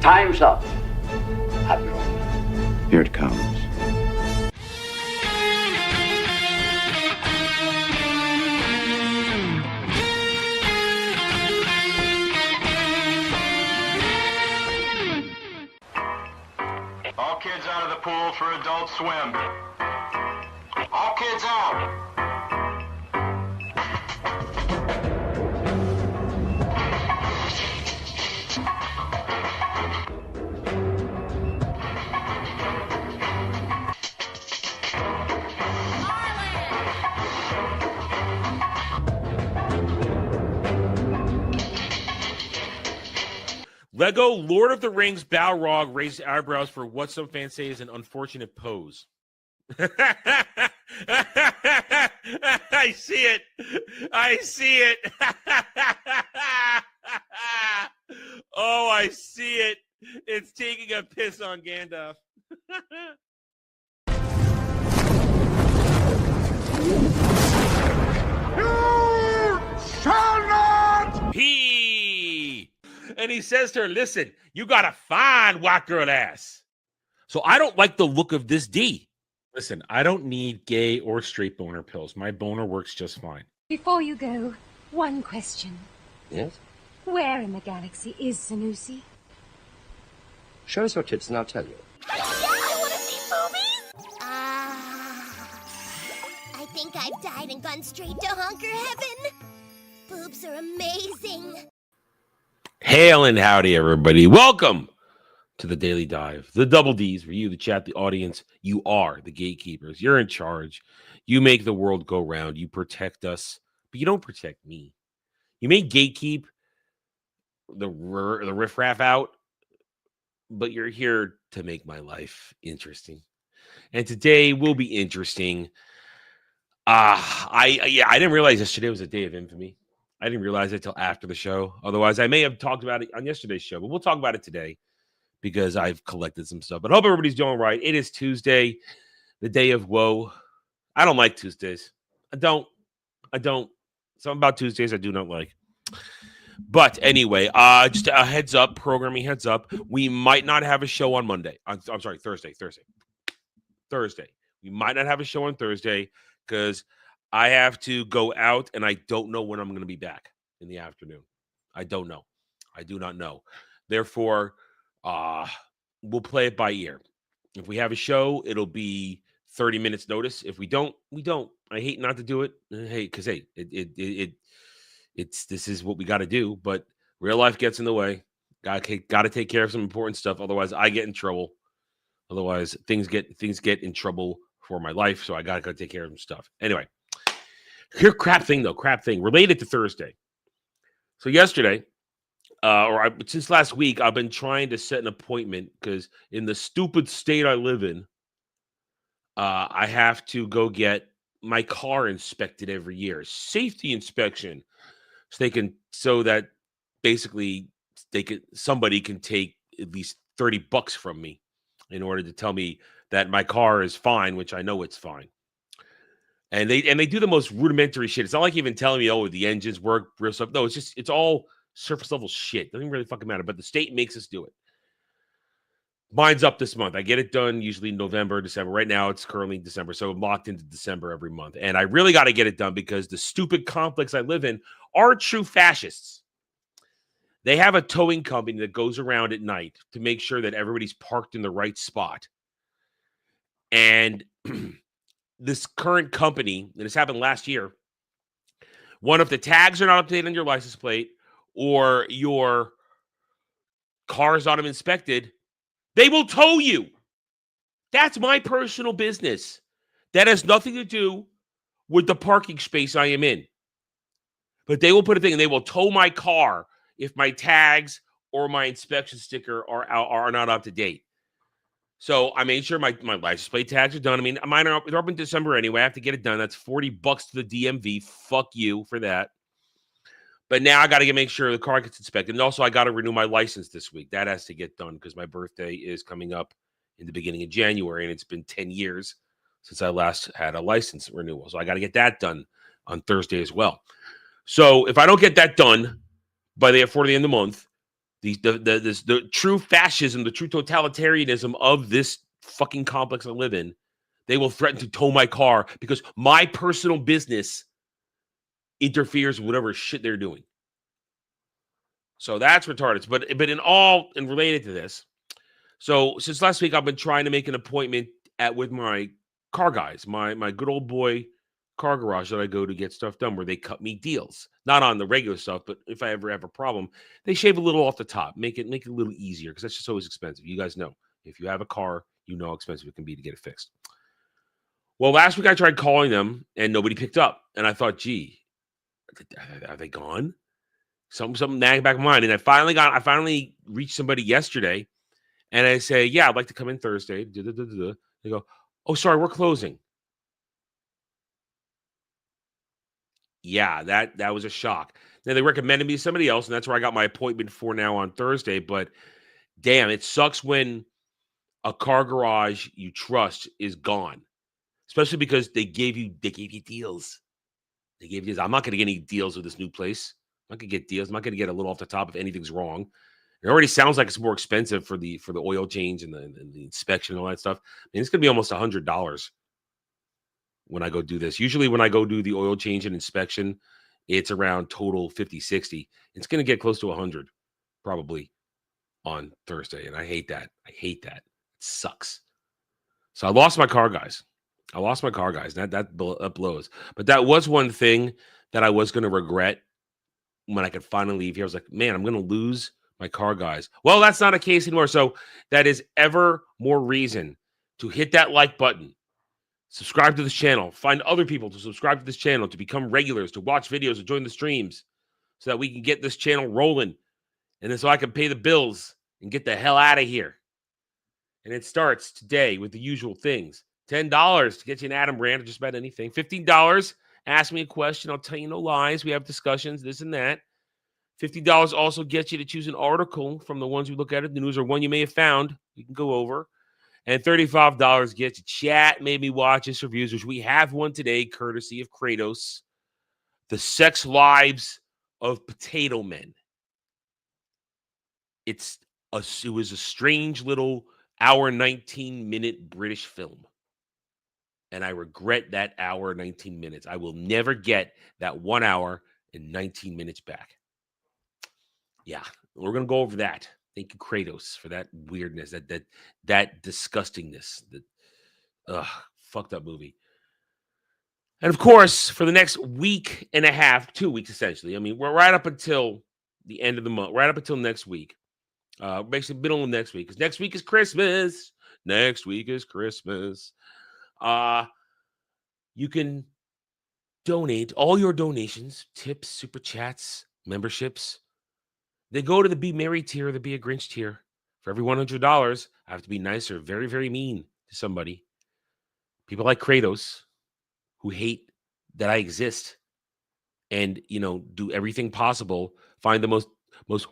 Time's up, Admiral. Here it comes. All kids out of the pool for Adult Swim. All kids out. Lego Lord of the Rings Balrog raised eyebrows for what some fans say is an unfortunate pose. I see it. I see it. Oh, I see it. It's taking a piss on Gandalf. You shall not! And he says to her, listen, you got a fine white girl ass. So I don't like the look of this D. Listen, I don't need gay or straight boner pills. My boner works just fine. Before you go, one question. Yes? Where in the galaxy is Sanusi? Show us your tits and I'll tell you. Yeah, I want to see boobies! I think I've died and gone straight to honker heaven. Boobs are amazing. Hail and howdy, everybody. Welcome to the Daily Dive. The double D's for you, the chat, the audience. You are the gatekeepers. You're in charge. You make the world go round. You protect us, but you don't protect me. You may gatekeep the riffraff out, but you're here to make my life interesting. And today will be interesting. I didn't realize yesterday was a day of infamy. I didn't realize it till after the show. Otherwise, I may have talked about it on yesterday's show, but we'll talk about it today because I've collected some stuff. But I hope everybody's doing right. It is Tuesday, the day of woe. I don't like Tuesdays. I don't. Something about Tuesdays I do not like. But anyway, just a heads up, programming heads up. We might not have a show on Monday. I'm sorry, Thursday. We might not have a show on Thursday because I have to go out, and I don't know when I'm going to be back in the afternoon. I don't know. I do not know. Therefore, we'll play it by ear. If we have a show, it'll be 30 minutes notice. If we don't, we don't. I hate not to do it. Because this is what we got to do. But real life gets in the way. Got to take care of some important stuff. Otherwise, I get in trouble. Otherwise, things get in trouble for my life. So I got to go take care of some stuff. Anyway. Here, crap thing related to Thursday. So yesterday, since last week, I've been trying to set an appointment because in the stupid state I live in, I have to go get my car inspected every year, safety inspection, so that basically somebody can take at least $30 from me in order to tell me that my car is fine, which I know it's fine. And they do the most rudimentary shit. It's not like even telling me, oh, the engines work, real stuff. No, it's all surface level shit. Doesn't really fucking matter. But the state makes us do it. Mine's up this month. I get it done usually November, December. Right now, it's currently December, so I'm locked into December every month. And I really got to get it done because the stupid complex I live in are true fascists. They have a towing company that goes around at night to make sure that everybody's parked in the right spot. And this current company, and this happened last year, one, if the tags are not updated on your license plate or your car is not inspected, they will tow you. That's my personal business. That has nothing to do with the parking space I am in. But they will put a thing, and they will tow my car if my tags or my inspection sticker are not up to date. So I made sure my license plate tags are done. I mean, mine are up in December anyway. I have to get it done. That's $40 to the DMV. Fuck you for that. But now I got to make sure the car gets inspected. And also I got to renew my license this week. That has to get done because my birthday is coming up in the beginning of January. And it's been 10 years since I last had a license renewal. So I got to get that done on Thursday as well. So if I don't get that done before the end of the month, The true fascism, the true totalitarianism of this fucking complex I live in, they will threaten to tow my car because my personal business interferes with whatever shit they're doing. So that's retarded. But in related to this, so since last week I've been trying to make an appointment with my car guys, my good old boy car garage that I go to get stuff done, where they cut me deals. Not on the regular stuff, but if I ever have a problem, they shave a little off the top, make it a little easier, because that's just always expensive. You guys know, if you have a car, you know how expensive it can be to get it fixed. Well, last week I tried calling them and nobody picked up, and I thought, gee, are they gone? Something nagged back of mine, and I finally reached somebody yesterday, and I say, yeah, I'd like to come in Thursday. They go, oh, sorry, we're closing. Yeah, that was a shock. Now they recommended me to somebody else, and that's where I got my appointment for now on Thursday. But damn, it sucks when a car garage you trust is gone, especially because they gave you deals. They gave you. I'm not going to get any deals with this new place. I'm not going to get deals. I'm not going to get a little off the top if anything's wrong. It already sounds like it's more expensive for the oil change and the inspection and all that stuff. I mean, it's going to be almost $100 when I go do this. Usually when I go do the oil change and inspection, it's around total 50, 60. It's going to get close to 100 probably on Thursday. And I hate that. It sucks. So I lost my car guys. That blows. But that was one thing that I was going to regret when I could finally leave here. I was like, man, I'm going to lose my car guys. Well, that's not a case anymore. So that is ever more reason to hit that like button. Subscribe to this channel. Find other people to subscribe to this channel, to become regulars, to watch videos, to join the streams, so that we can get this channel rolling. And then so I can pay the bills and get the hell out of here. And it starts today with the usual things. $10 to get you an Adam brand or just about anything. $15, ask me a question. I'll tell you no lies. We have discussions, this and that. $50 also gets you to choose an article from the ones we look at in the news, or one you may have found we can go over. And $35 gets you chat, maybe watch us reviews, which we have one today, courtesy of Kratos. The Sex Lives of Potato Men. It was a strange little hour 19-minute British film. And I regret that hour 19 minutes. I will never get that 1 hour and 19 minutes back. Yeah, we're going to go over that. Thank you, Kratos, for that weirdness, that disgustingness, that fucked up movie. And of course, for the next week and a half, 2 weeks essentially. I mean, we're right up until the end of the month, right up until next week. Basically, middle of next week, because next week is Christmas. You can donate all your donations, tips, super chats, memberships. They go to the Be Merry tier, the Be a Grinch tier. For every $100, I have to be nice or very, very mean to somebody. People like Kratos, who hate that I exist and, do everything possible, find the most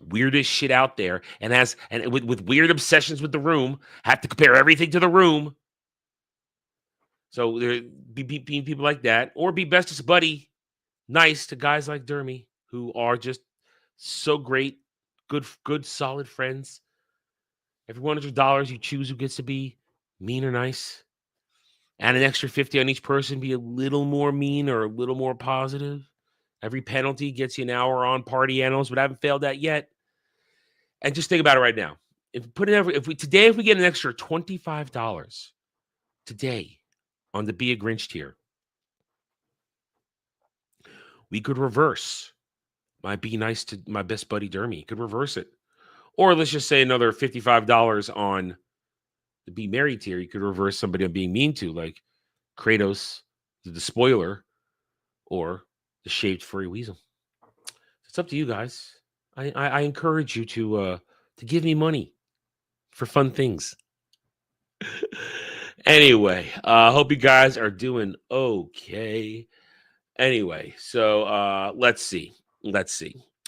weirdest shit out there, and with weird obsessions with The Room, have to compare everything to The Room. So there be people like that, or be bestest buddy, nice to guys like Dermy, who are just so great. Good, solid friends. Every $100 you choose who gets to be mean or nice. And an extra 50 on each person, be a little more mean or a little more positive. Every penalty gets you an hour on Party Animals, but I haven't failed that yet. And just think about it right now. If we get an extra $25 today on the Be a Grinch tier, we could reverse my Be Nice to my best buddy Dermy. Could reverse it. Or let's just say another $55 on the Be Merry tier. You could reverse somebody I'm being mean to, like Kratos, the spoiler, or the shaved furry weasel. It's up to you guys. I encourage you to give me money for fun things. Anyway, hope you guys are doing okay. Anyway, so let's see.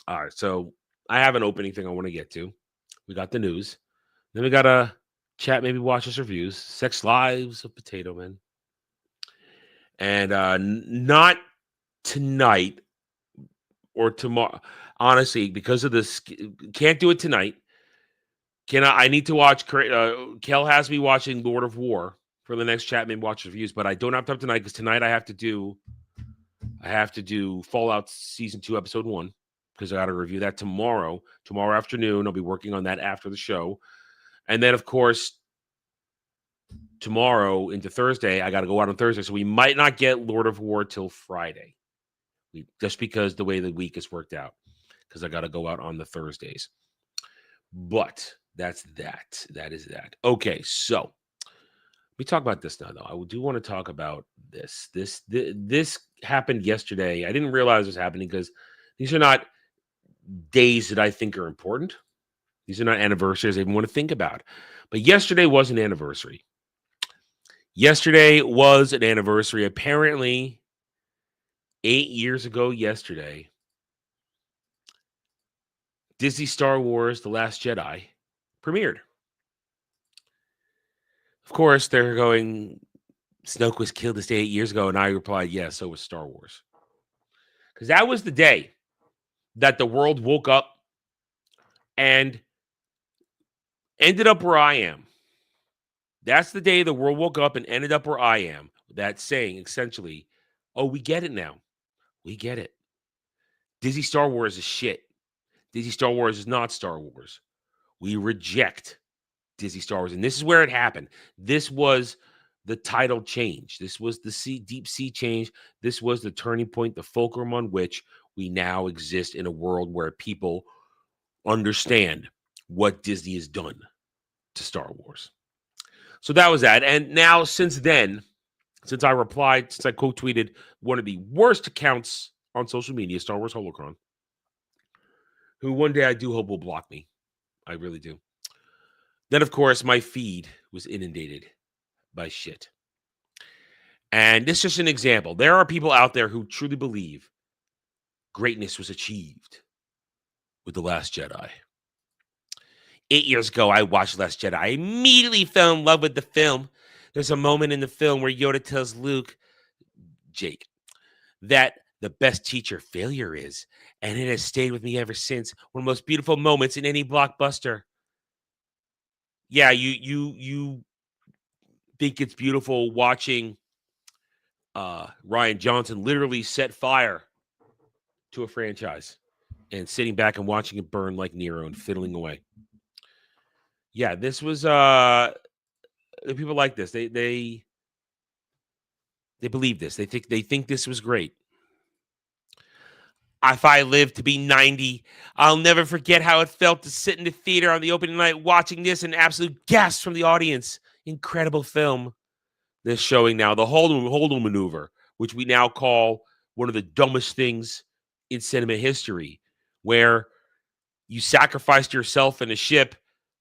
All right, so I have an opening thing I want to get to. We got the news. Then we got a chat, maybe watch us reviews. Sex Lives of Potato Men. And not tonight or tomorrow. honestly, because of this, can't do it tonight. I need to watch. Kel has me watching Lord of War for the next Chapman Watch reviews, but I don't have time tonight because tonight I have to do Fallout Season 2, Episode 1, because I got to review that tomorrow. Tomorrow afternoon, I'll be working on that after the show. And then, of course, tomorrow into Thursday, I got to go out on Thursday. So we might not get Lord of War till Friday, just because the way the week is worked out, because I got to go out on the Thursdays. But that's that. That is that. Okay, so we talk about this now, though. I do want to talk about this. This happened yesterday. I didn't realize it was happening because these are not days that I think are important. These are not anniversaries I even want to think about. But yesterday was an anniversary. Yesterday was an anniversary. Apparently, 8 years ago yesterday, Disney Star Wars The Last Jedi premiered. Of course, they're going, Snoke was killed this day 8 years ago, and I replied, yeah, so was Star Wars. Because that was the day that the world woke up and ended up where I am. That's the day the world woke up and ended up where I am. That's saying, essentially, oh, we get it now. We get it. Disney Star Wars is shit. Disney Star Wars is not Star Wars. We reject Disney Star Wars. And this is where it happened. This was the title change. This was the deep sea change. This was the turning point, the fulcrum on which we now exist in a world where people understand what Disney has done to Star Wars. So that was that. And now, since then, since I quote tweeted one of the worst accounts on social media, Star Wars Holocron, who one day I do hope will block me. I really do. Then, of course, my feed was inundated by shit. And this is just an example. There are people out there who truly believe greatness was achieved with The Last Jedi. 8 years ago, I watched The Last Jedi. I immediately fell in love with the film. There's a moment in the film where Yoda tells Luke, Jake, that the best teacher failure is, and it has stayed with me ever since. One of the most beautiful moments in any blockbuster. Yeah, you think it's beautiful watching Rian Johnson literally set fire to a franchise and sitting back and watching it burn like Nero and fiddling away. Yeah, this was people like this. They believe this. They think this was great. If I live to be 90, I'll never forget how it felt to sit in the theater on the opening night watching this and absolute gasps from the audience. Incredible film. This showing now the Hold'em maneuver, which we now call one of the dumbest things in cinema history, where you sacrificed yourself in a ship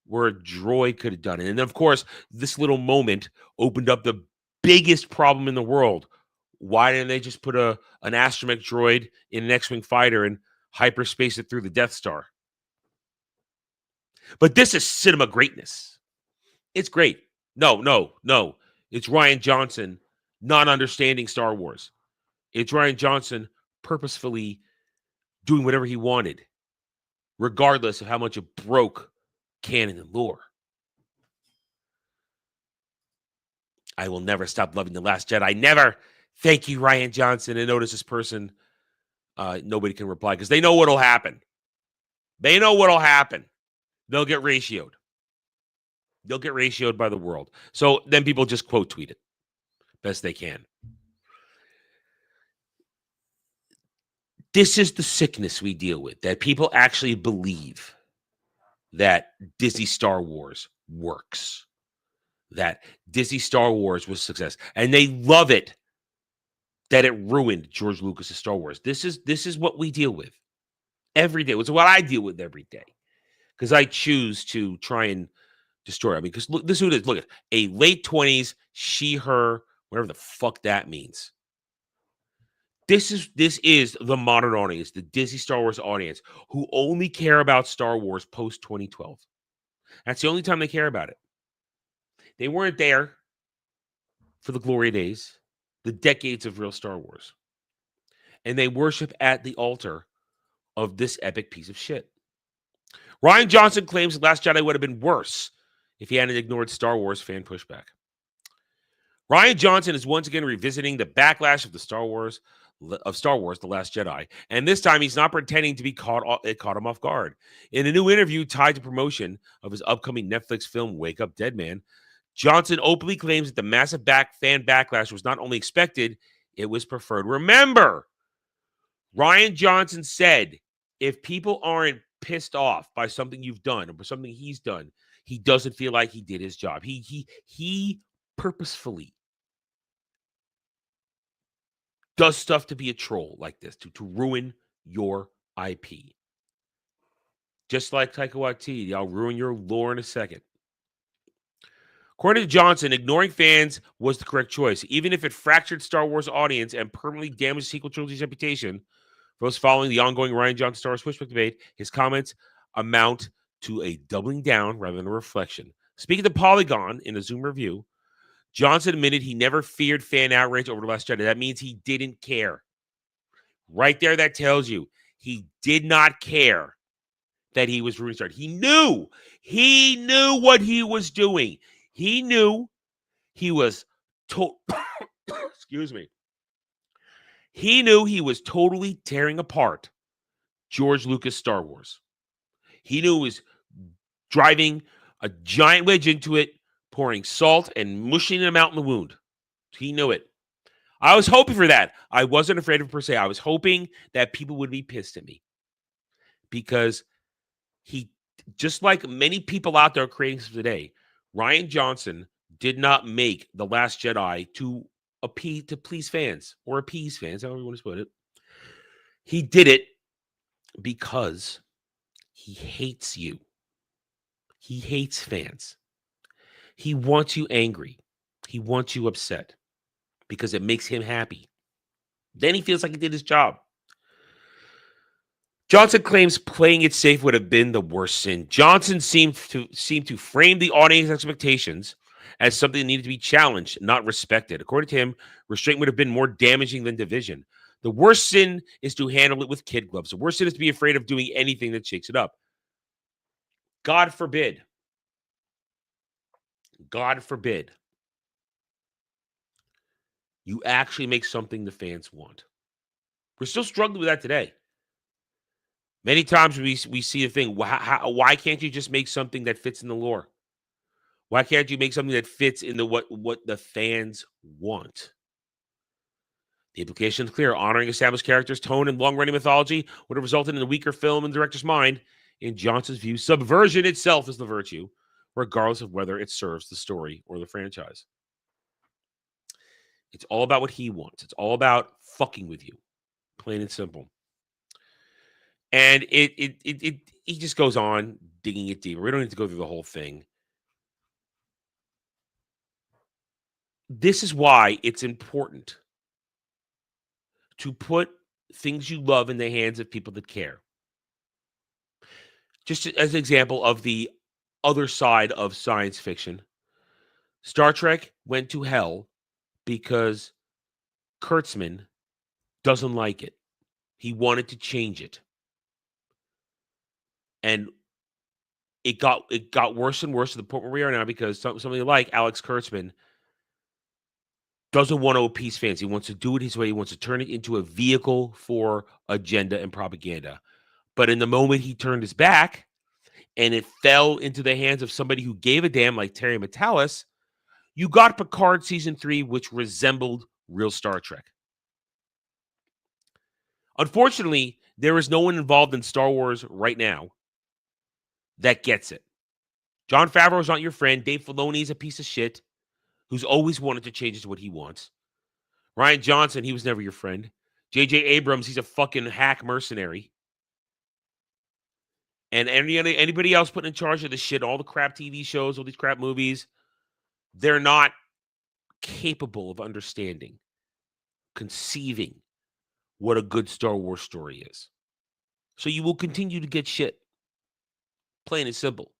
where a droid could have done it. And of course, this little moment opened up the biggest problem in the world. Why didn't they just put an astromech droid in an X-Wing fighter and hyperspace it through the Death Star? But this is cinema greatness. It's great. No. It's Rian Johnson not understanding Star Wars. It's Rian Johnson purposefully doing whatever he wanted, regardless of how much it broke canon and lore. I will never stop loving The Last Jedi. Never. Thank you, Rian Johnson. And notice this person, nobody can reply because they know what'll happen. They know what'll happen. They'll get ratioed. They'll get ratioed by the world. So then people just quote tweet it best they can. This is the sickness we deal with, that people actually believe that Disney Star Wars works, that Disney Star Wars was a success, and they love it that it ruined George Lucas's Star Wars. This is what we deal with every day. It's what I deal with every day because I choose to try and destroy. I mean, because look, this is what it is. Look at a late 20s, she, her, whatever the fuck that means. This is the modern audience, the Disney Star Wars audience, who only care about Star Wars post 2012. That's the only time they care about it. They weren't there for the glory days, the decades of real Star Wars. And they worship at the altar of this epic piece of shit. Ryan Johnson claims The Last Jedi would have been worse if he hadn't ignored Star Wars fan pushback. Ryan Johnson is once again revisiting the backlash of Star Wars: The Last Jedi, and this time he's not pretending to be caught him off guard. In a new interview tied to promotion of his upcoming Netflix film Wake Up Dead Man, Johnson openly claims that the massive fan backlash was not only expected, it was preferred. Remember, Ryan Johnson said, if people aren't pissed off by something you've done or something he's done, he doesn't feel like he did his job. He purposefully does stuff to be a troll like this, to ruin your IP. Just like Taika Waititi, I'll ruin your lore in a second. According to Johnson, ignoring fans was the correct choice, even if it fractured Star Wars audience and permanently damaged the sequel trilogy's reputation. For those following the ongoing Ryan Johnson Star Wars pushback debate, his comments amount to a doubling down rather than a reflection. Speaking to Polygon in a Zoom review, Johnson admitted he never feared fan outrage over The Last Jedi. That means he didn't care. Right there, that tells you he did not care that he was ruining Star Wars. He knew what he was doing. He knew he was excuse me. He knew he was totally tearing apart George Lucas Star Wars. He knew he was driving a giant wedge into it, pouring salt and mushing him out in the wound. He knew it. I was hoping for that. I wasn't afraid of it per se. I was hoping that people would be pissed at me. Because he, just like many people out there creating stuff today, Ryan Johnson did not make The Last Jedi to please fans or appease fans, however you want to put it. He did it because he hates you. He hates fans. He wants you angry. He wants you upset because it makes him happy. Then he feels like he did his job. Johnson claims playing it safe would have been the worst sin. Johnson seemed to frame the audience expectations as something that needed to be challenged, not respected. According to him, restraint would have been more damaging than division. The worst sin is to handle it with kid gloves. The worst sin is to be afraid of doing anything that shakes it up. God forbid. God forbid. You actually make something the fans want. We're still struggling with that today. Many times we see the thing, why can't you just make something that fits in the lore? Why can't you make something that fits in what the fans want? The implication is clear. Honoring established characters, tone, and long-running mythology would have resulted in a weaker film in the director's mind. In Johnson's view, subversion itself is the virtue, regardless of whether it serves the story or the franchise. It's all about what he wants. It's all about fucking with you, plain and simple. And he just goes on digging it deeper. We don't need to go through the whole thing. This is why it's important to put things you love in the hands of people that care. Just as an example of the other side of science fiction, Star Trek went to hell because Kurtzman doesn't like it. He wanted to change it. And it got worse and worse to the point where we are now because somebody like Alex Kurtzman doesn't want to appease fans. He wants to do it his way. He wants to turn it into a vehicle for agenda and propaganda. But in the moment he turned his back and it fell into the hands of somebody who gave a damn like Terry Matalas, you got Picard Season 3, which resembled real Star Trek. Unfortunately, there is no one involved in Star Wars right now that gets it. Jon Favreau is not your friend. Dave Filoni is a piece of shit who's always wanted to change it to what he wants. Ryan Johnson, he was never your friend. J.J. Abrams, he's a fucking hack mercenary. And anybody else put in charge of this shit, all the crap TV shows, all these crap movies, they're not capable of understanding, conceiving what a good Star Wars story is. So you will continue to get shit. Plain and simple.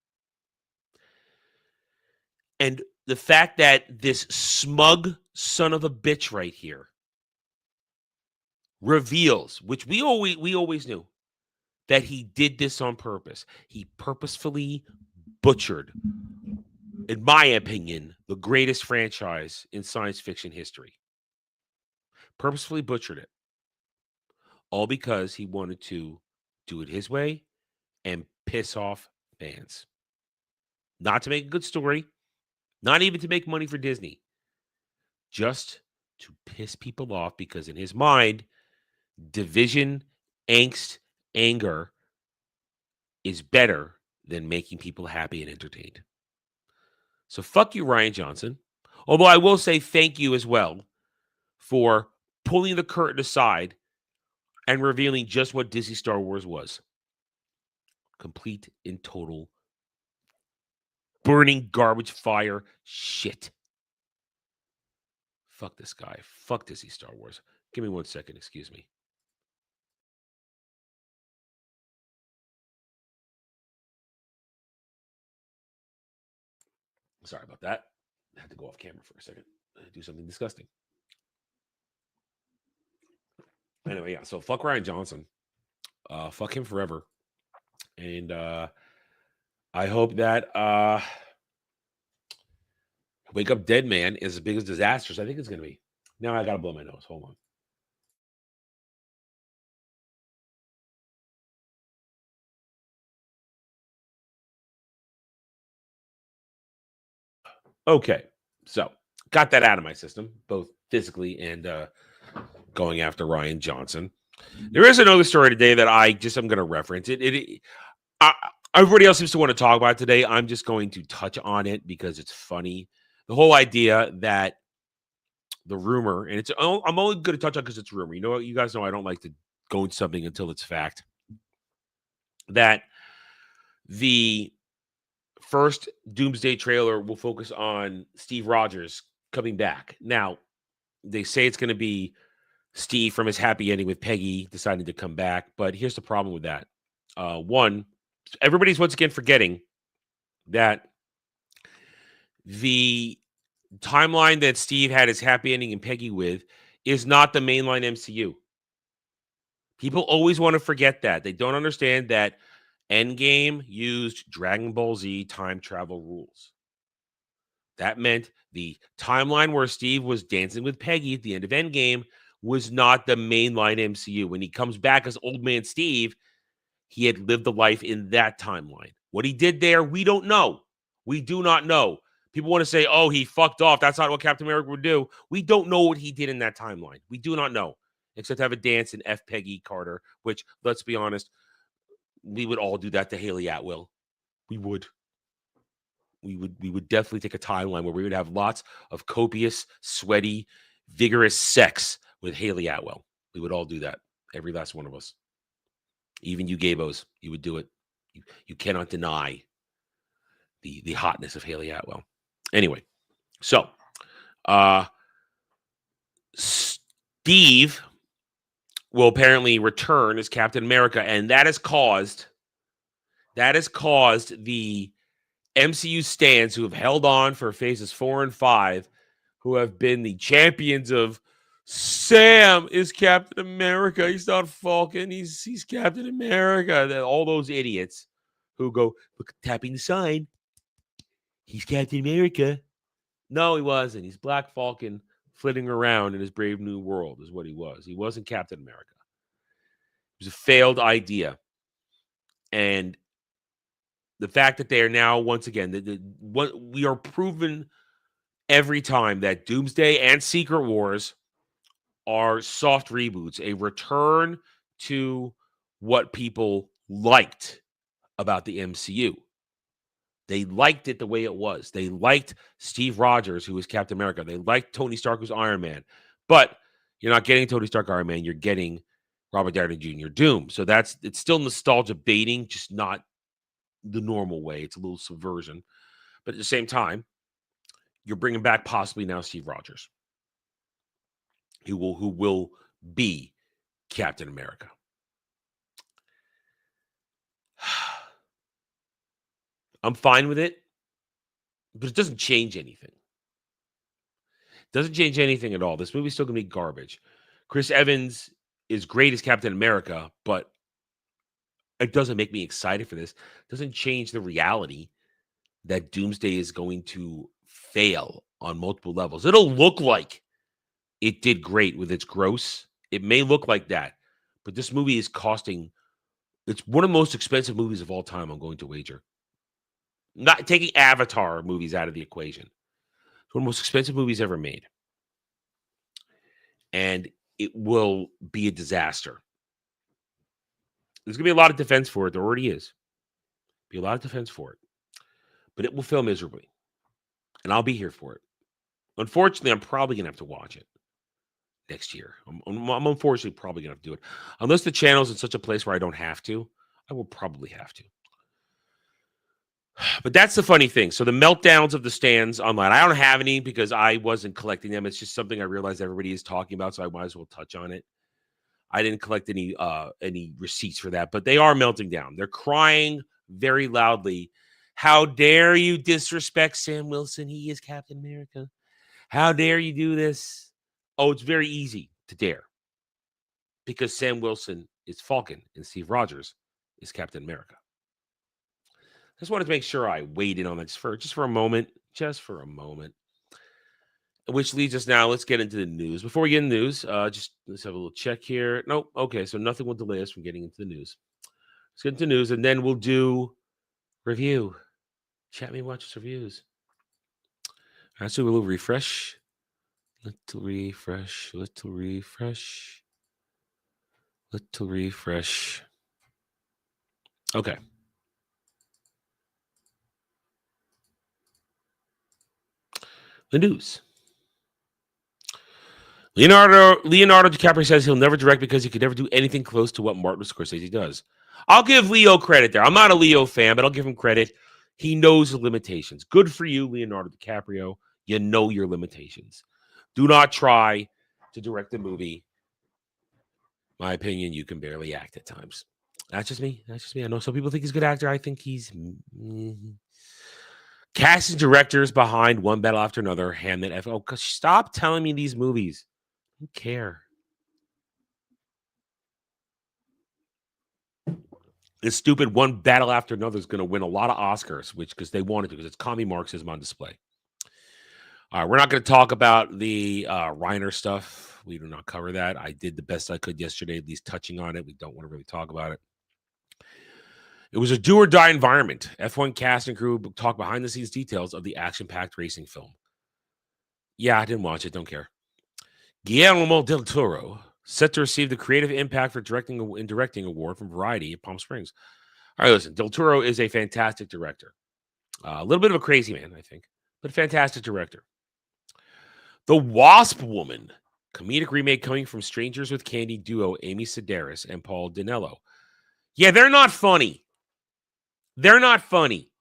And the fact that this smug son of a bitch right here reveals, which we always knew, that he did this on purpose. He purposefully butchered, in my opinion, the greatest franchise in science fiction history. Purposefully butchered it. All because he wanted to do it his way and piss off fans. Not to make a good story, not even to make money for Disney, just to piss people off because in his mind, division, angst, anger is better than making people happy and entertained. So fuck you, Rian Johnson. Although I will say thank you as well for pulling the curtain aside and revealing just what Disney Star Wars was. Complete and total burning garbage fire shit. Fuck this guy. Fuck Disney Star Wars. Give me 1 second. Excuse me. Sorry about that. I had to go off camera for a second. Do something disgusting. Anyway, yeah. So fuck Rian Johnson. Fuck him forever. And I hope that Wake Up Dead Man is as big as disasters I think it's going to be. Now I got to blow my nose. Hold on. Okay. So got that out of my system, both physically and going after Rian Johnson. There is another story today that I'm going to reference. Everybody else seems to want to talk about it today. I'm just going to touch on it because it's funny. The whole idea that the rumor, and I'm only going to touch on because it's rumor. You guys know I don't like to go into something until it's fact. That the first Doomsday trailer will focus on Steve Rogers coming back. Now, they say it's going to be Steve from his happy ending with Peggy deciding to come back. But here's the problem with that. One, everybody's once again forgetting that the timeline that Steve had his happy ending and Peggy with is not the mainline MCU. People always want to forget that. They don't understand that Endgame used Dragon Ball Z time travel rules. That meant the timeline where Steve was dancing with Peggy at the end of Endgame was not the mainline MCU. When he comes back as Old Man Steve, he had lived the life in that timeline. What he did there, we don't know. We do not know. People want to say, oh, he fucked off. That's not what Captain America would do. We don't know what he did in that timeline. We do not know, except have a dance in F. Peggy Carter, which, let's be honest, we would all do that to Haley Atwell. We would definitely take a timeline where we would have lots of copious, sweaty, vigorous sex with Haley Atwell. We would all do that. Every last one of us. Even you gaybos, you would do it. You cannot deny the hotness of Haley Atwell. Anyway, so Steve will apparently return as Captain America, and that has caused the MCU stans who have held on for phases 4 and 5, who have been the champions of Sam is Captain America. He's not Falcon. He's Captain America. All those idiots who go tapping the sign. He's Captain America. No, he wasn't. He's Black Falcon flitting around in his Brave New World is what he was. He wasn't Captain America. It was a failed idea. And the fact that they are now, once again, we are proven every time that Doomsday and Secret Wars are soft reboots, a return to what people liked about the MCU. They liked it the way it was. They liked Steve Rogers, who was Captain America. They liked Tony Stark, who's Iron Man. But you're not getting Tony Stark Iron Man. You're getting Robert Downey Jr. Doom. So it's still nostalgia baiting, just not the normal way. It's a little subversion. But at the same time, you're bringing back possibly now Steve Rogers, who will be Captain America. I'm fine with it, but it doesn't change anything. It doesn't change anything at all. This movie's still going to be garbage. Chris Evans is great as Captain America, but It doesn't make me excited for this. It doesn't change the reality that Doomsday is going to fail on multiple levels. It'll look like it did great with its gross. It may look like that, but this movie is costing. It's one of the most expensive movies of all time. I'm going to wager. Not taking Avatar movies out of the equation. It's one of the most expensive movies ever made. And it will be a disaster. There's going to be a lot of defense for it. There already is. Be a lot of defense for it. But it will fail miserably. And I'll be here for it. Unfortunately, I'm probably going to have to watch it next year. I'm unfortunately probably going to have to do it. Unless the channel's in such a place where I don't have to, I will probably have to. But that's the funny thing. So the meltdowns of the stands online, I don't have any because I wasn't collecting them. It's just something I realized everybody is talking about, so I might as well touch on it. I didn't collect any receipts for that, but they are melting down. They're crying very loudly. How dare you disrespect Sam Wilson? He is Captain America. How dare you do this? Oh, it's very easy to dare because Sam Wilson is Falcon and Steve Rogers is Captain America. I just wanted to make sure I weighed in on that just for a moment. Which leads us now. Let's get into the news. Before we get into the news, just let's have a little check here. Nope. Okay, so nothing will delay us from getting into the news. Let's get into news, and then we'll do review. Chat me, watch us reviews. Let's do a little refresh. Little refresh. Okay. The news. Leonardo DiCaprio says he'll never direct because he could never do anything close to what Martin Scorsese does. I'll give Leo credit there. I'm not a Leo fan, but I'll give him credit. He knows the limitations. Good for you, Leonardo DiCaprio. You know your limitations. Do not try to direct a movie. My opinion, you can barely act at times. That's just me. I know some people think he's a good actor. I think he's... Casting directors behind One Battle After Another, Hamnet, F. Stop telling me these movies. I don't care. This stupid One Battle After Another is going to win a lot of Oscars, because they wanted to, because it's commie Marxism on display. All right, we're not going to talk about the Reiner stuff. We do not cover that. I did the best I could yesterday, at least touching on it. We don't want to really talk about it. It was a do-or-die environment. F1 cast and crew talk behind-the-scenes details of the action-packed racing film. Yeah, I didn't watch it. Don't care. Guillermo del Toro, set to receive the Creative Impact for Directing Award from Variety at Palm Springs. All right, listen. Del Toro is a fantastic director. A little bit of a crazy man, I think, but a fantastic director. The Wasp Woman, comedic remake coming from Strangers with Candy duo Amy Sedaris and Paul Dinello. Yeah, they're not funny. They're not funny.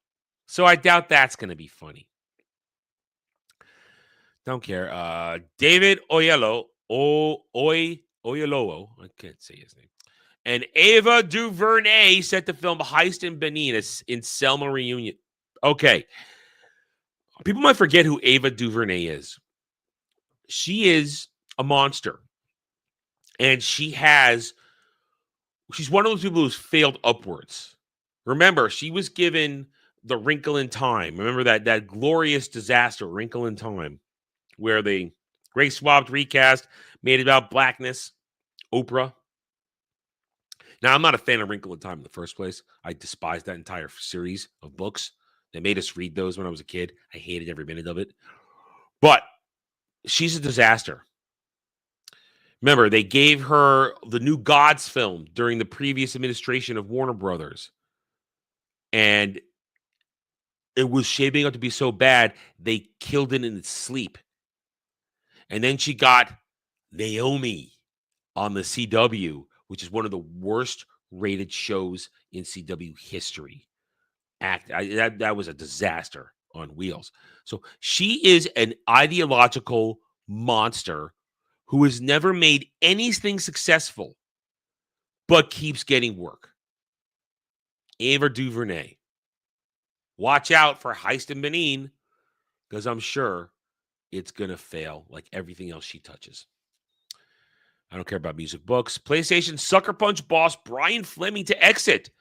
So I doubt that's going to be funny. Don't care. David Oyelowo, I can't say his name, and Ava DuVernay set to film Heist in Benin in Selma Reunion. Okay. People might forget who Ava DuVernay is. She is a monster. And she's one of those people who's failed upwards. Remember, she was given The Wrinkle in Time. Remember that glorious disaster, Wrinkle in Time, where they race swapped, recast, made it about blackness, Oprah. Now, I'm not a fan of Wrinkle in Time in the first place. I despised that entire series of books. They made us read those when I was a kid. I hated every minute of it. But she's a disaster. Remember, they gave her the New Gods film during the previous administration of Warner Brothers. And it was shaping up to be so bad, they killed it in its sleep. And then she got Naomi on the CW, which is one of the worst rated shows in CW history. That was a disaster on wheels. So she is an ideological monster who has never made anything successful, but keeps getting work. Ava DuVernay. Watch out for Heist in Benin, because I'm sure it's going to fail like everything else she touches. I don't care about music books. PlayStation Sucker Punch boss Brian Fleming to exit.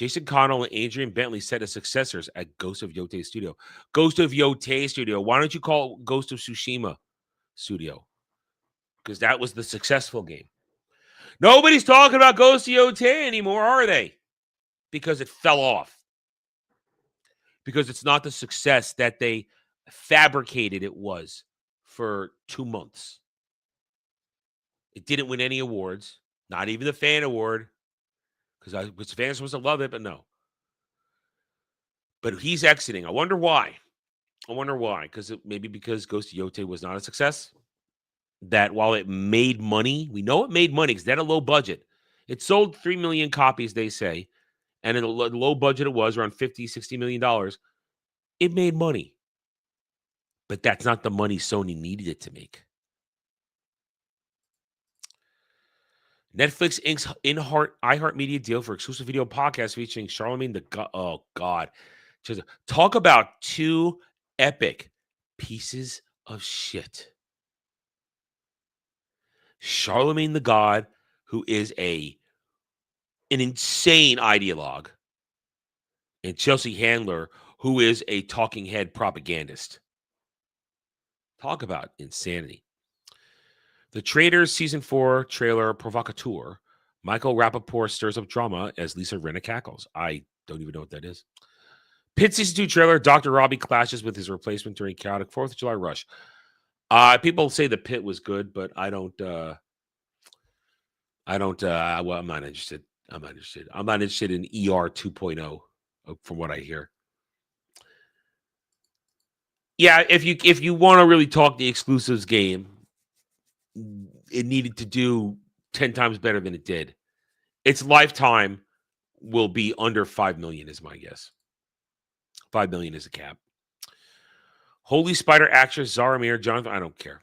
Jason Connell and Adrian Bentley set as successors at Ghost of Yote Studio. Ghost of Yote Studio. Why don't you call it Ghost of Tsushima Studio? Because that was the successful game. Nobody's talking about Ghost of Yote anymore, are they? Because it fell off. Because it's not the success that they fabricated it was for 2 months. It didn't win any awards, not even the fan award, because fans supposed to love it, but no. But he's exiting. I wonder why. Maybe because Ghost of Yote was not a success. That while it made money, we know it made money because they had a low budget. It sold 3 million copies, they say, and in a low budget it was around $50-60 million. It made money. But that's not the money Sony needed it to make. Netflix inks iHeartMedia deal for exclusive video podcast featuring Charlemagne the God. Oh, God. Just talk about two epic pieces of shit. Charlemagne the God, who is an insane ideologue, and Chelsea Handler, who is a talking head propagandist. Talk about insanity. The Traitors Season 4 trailer provocateur. Michael Rappaport stirs up drama as Lisa Rinna cackles. I don't even know what that is. Pit Season 2 trailer. Dr. Robbie clashes with his replacement during chaotic 4th of July rush. People say the Pit was good, but I'm not interested. I'm not interested in ER 2.0 from what I hear. Yeah, if you want to really talk the exclusives game, it needed to do 10 times better than it did. Its lifetime will be under 5 million is my guess. 5 million is a cap. Holy Spider actress Zaramir Jonathan, I don't care.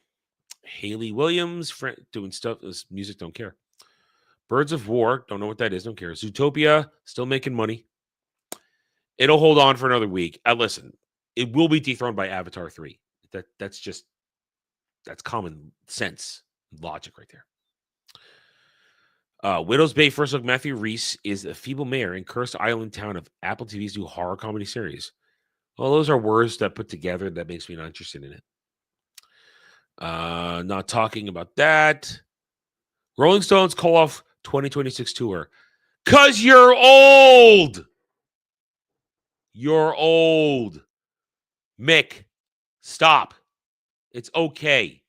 Haley Williams doing stuff, music, don't care. Birds of War, don't know what that is, don't care. Zootopia, still making money. It'll hold on for another week. Listen, it will be dethroned by Avatar 3. That's common sense logic right there. Widow's Bay first look. Matthew Reese is a feeble mayor in cursed island town of Apple TV's new horror comedy series. Well, those are words that put together that makes me not interested in it. Not talking about that. Rolling Stones call off 2026 tour. 'Cause you're old. You're old. Mick, stop. It's okay.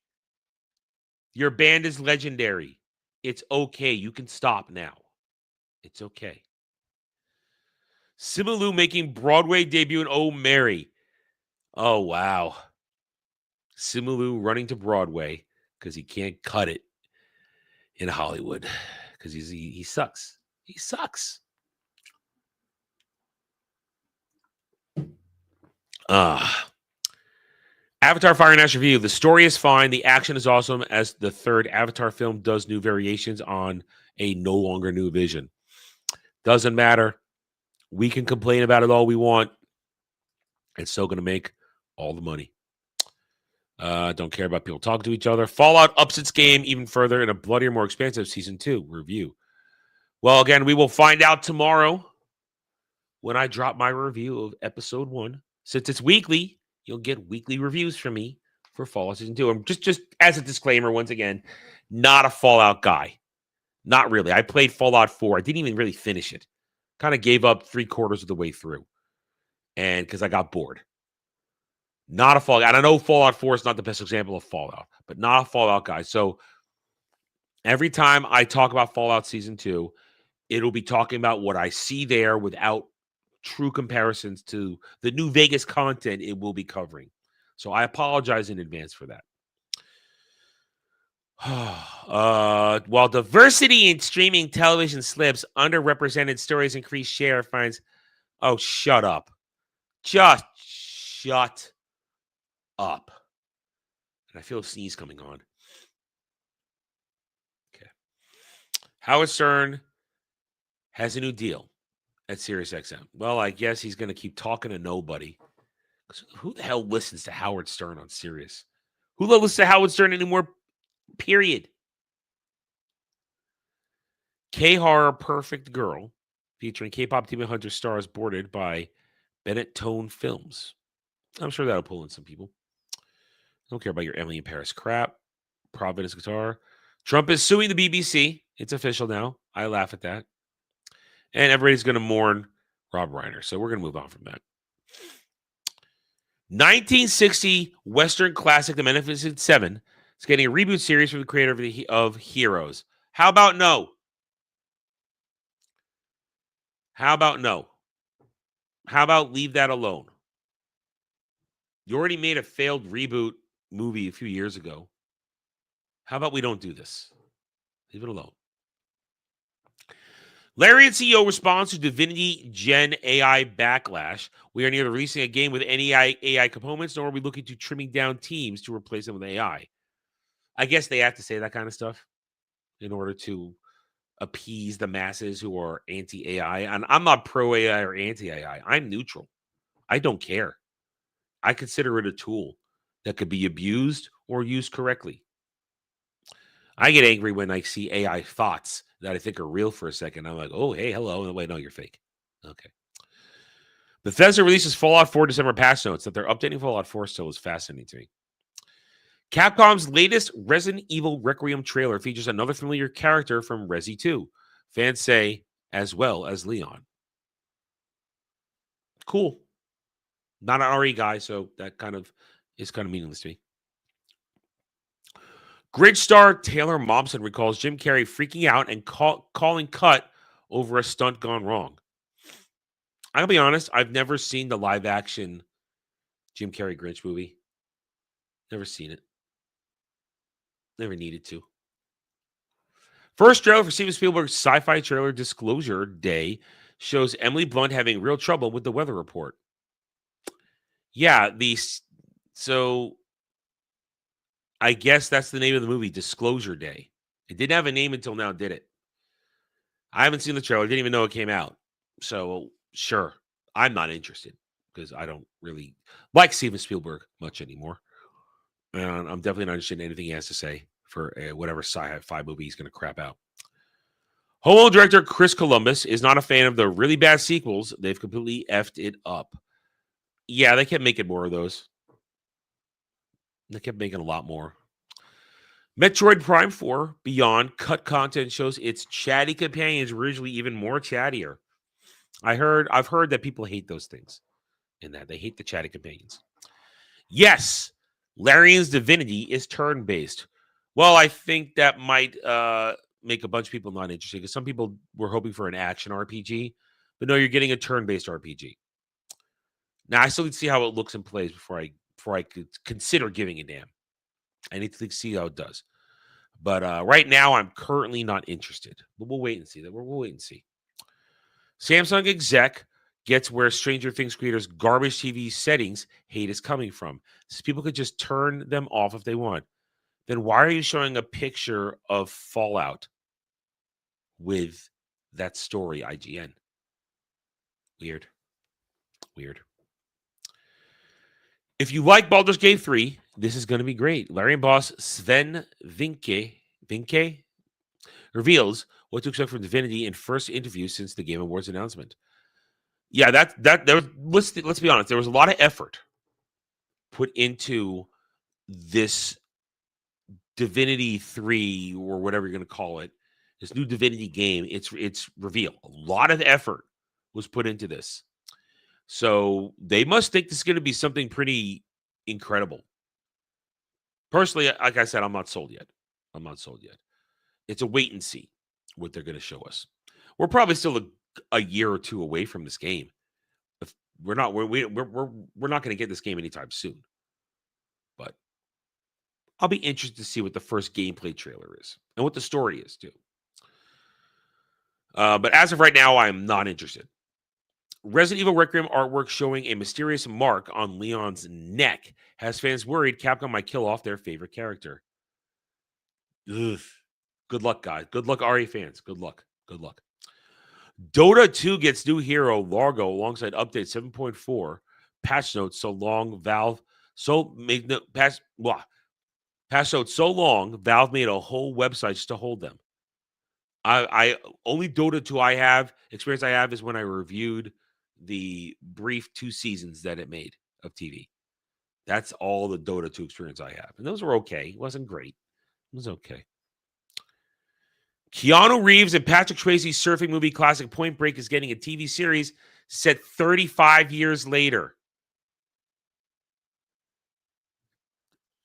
Your band is legendary. It's okay. You can stop now. It's okay. Simu making Broadway debut in Oh Mary. Oh, wow. Simu running to Broadway because he can't cut it in Hollywood because he sucks. He sucks. Avatar Fire and Ash review. The story is fine. The action is awesome as the third Avatar film does new variations on a no longer new vision. Doesn't matter. We can complain about it all we want. It's still going to make all the money. Don't care about people talking to each other. Fallout ups its game even further in a bloodier, more expansive Season 2 review. Well, again, we will find out tomorrow when I drop my review of Episode 1. Since it's weekly, you'll get weekly reviews from me for Fallout Season 2. I'm just as a disclaimer, once again, not a Fallout guy. Not really. I played Fallout 4. I didn't even really finish it. Kind of gave up 3/4 of the way through. And because I got bored. Not a Fallout. And I know Fallout 4 is not the best example of Fallout, but not a Fallout guy. So every time I talk about Fallout Season 2, it'll be talking about what I see there without true comparisons to the New Vegas content it will be covering. So I apologize in advance for that. While diversity in streaming television slips, underrepresented stories increase share finds. Oh, shut up. Just shut up. And I feel a sneeze coming on. Okay. Howard Stern has a new deal at SiriusXM. Well, I guess he's going to keep talking to nobody. Who the hell listens to Howard Stern on Sirius? Who listens to Howard Stern anymore? Period. K-Horror Perfect Girl featuring K-pop Demon Hunter stars boarded by Bennett Tone Films. I'm sure that'll pull in some people. Don't care about your Emily in Paris crap. Providence Guitar. Trump is suing the BBC. It's official now. I laugh at that. And everybody's going to mourn Rob Reiner. So we're going to move on from that. 1960 Western classic The Magnificent Seven is getting a reboot series from the creator of Heroes. How about no? How about no? How about leave that alone? You already made a failed reboot movie a few years ago. How about we don't do this? Leave it alone. Larian CEO responds to Divinity Gen AI backlash. We are neither releasing a game with any AI components, nor are we looking to trimming down teams to replace them with AI. I guess they have to say that kind of stuff in order to appease the masses who are anti-AI. And I'm not pro-AI or anti-AI. I'm neutral. I don't care. I consider it a tool that could be abused or used correctly. I get angry when I see AI thoughts that I think are real for a second. I'm like, oh, hey, hello. And wait, no, you're fake. Okay. Bethesda releases Fallout 4 December patch notes. That they're updating Fallout 4 still is fascinating to me. Capcom's latest Resident Evil Requiem trailer features another familiar character from Resi 2. Fans say, as well as Leon. Cool. Not an RE guy, so that is kind of meaningless to me. Grid star Taylor Momsen recalls Jim Carrey freaking out and calling cut over a stunt gone wrong. I'll be honest, I've never seen the live-action Jim Carrey Grinch movie. Never seen it. Never needed to. First trailer for Steven Spielberg's sci-fi trailer Disclosure Day shows Emily Blunt having real trouble with the weather report. Yeah, so I guess that's the name of the movie, Disclosure Day. It didn't have a name until now, did it? I haven't seen the trailer. I didn't even know it came out. So, sure, I'm not interested because I don't really like Steven Spielberg much anymore. And I'm definitely not interested in anything he has to say for whatever sci-fi movie he's going to crap out. Home Alone director Chris Columbus is not a fan of the really bad sequels. They've completely effed it up. Yeah, they kept making more of those. They kept making a lot more. Metroid Prime 4 Beyond cut content shows its chatty companions were usually even more chattier. I've heard that people hate those things. In that they hate the chatty companions. Yes, Larian's Divinity is turn-based. Well, I think that might make a bunch of people not interested because some people were hoping for an action RPG, but no, you're getting a turn-based RPG. Now, I still need to see how it looks and plays before I could consider giving a damn. I need to see how it does. But right now, I'm currently not interested. But we'll wait and see. We'll wait and see. Samsung exec gets where Stranger Things creators' garbage TV settings hate is coming from. So people could just turn them off if they want. Then why are you showing a picture of Fallout with that story, IGN? Weird. If you like Baldur's Gate 3, this is going to be great. Larian boss Sven Vinke reveals what to expect from Divinity in first interview since the Game Awards announcement. Yeah, let's be honest. There was a lot of effort put into this Divinity 3 or whatever you're going to call it, this new Divinity game. It's reveal. A lot of effort was put into this. So they must think this is going to be something pretty incredible. Personally, like I said, I'm not sold yet. It's a wait and see what they're going to show us. We're probably still a year or two away from this game. We're not going to get this game anytime soon. But I'll be interested to see what the first gameplay trailer is and what the story is too. But as of right now, I'm not interested. Resident Evil Requiem artwork showing a mysterious mark on Leon's neck has fans worried Capcom might kill off their favorite character. Ugh. Good luck, guys. Good luck, RE fans. Good luck. Dota 2 gets new hero Largo alongside update 7.4 patch notes patch notes so long Valve made a whole website just to hold them. I only Dota 2 I have experience I have is when I reviewed the brief 2 seasons that it made of TV. That's all the Dota 2 experience I have. And those were okay. It wasn't great. It was okay. Keanu Reeves and Patrick Swayze's surfing movie classic Point Break is getting a TV series set 35 years later.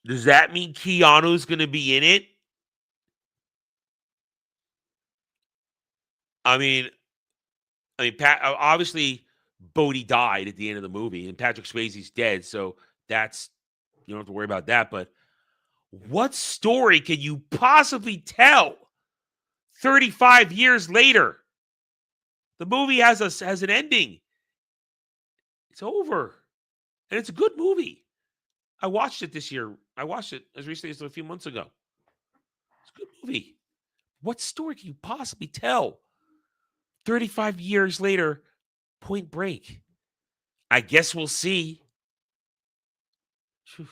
Does that mean Keanu's going to be in it? I mean, obviously, Bodhi died at the end of the movie, and Patrick Swayze's dead, so that's you don't have to worry about that. But what story can you possibly tell 35 years later? The movie has an ending. It's over, and it's a good movie. I watched it this year. I watched it as recently as a few months ago. It's a good movie. What story can you possibly tell 35 years later? Point Break. I guess we'll see. Whew.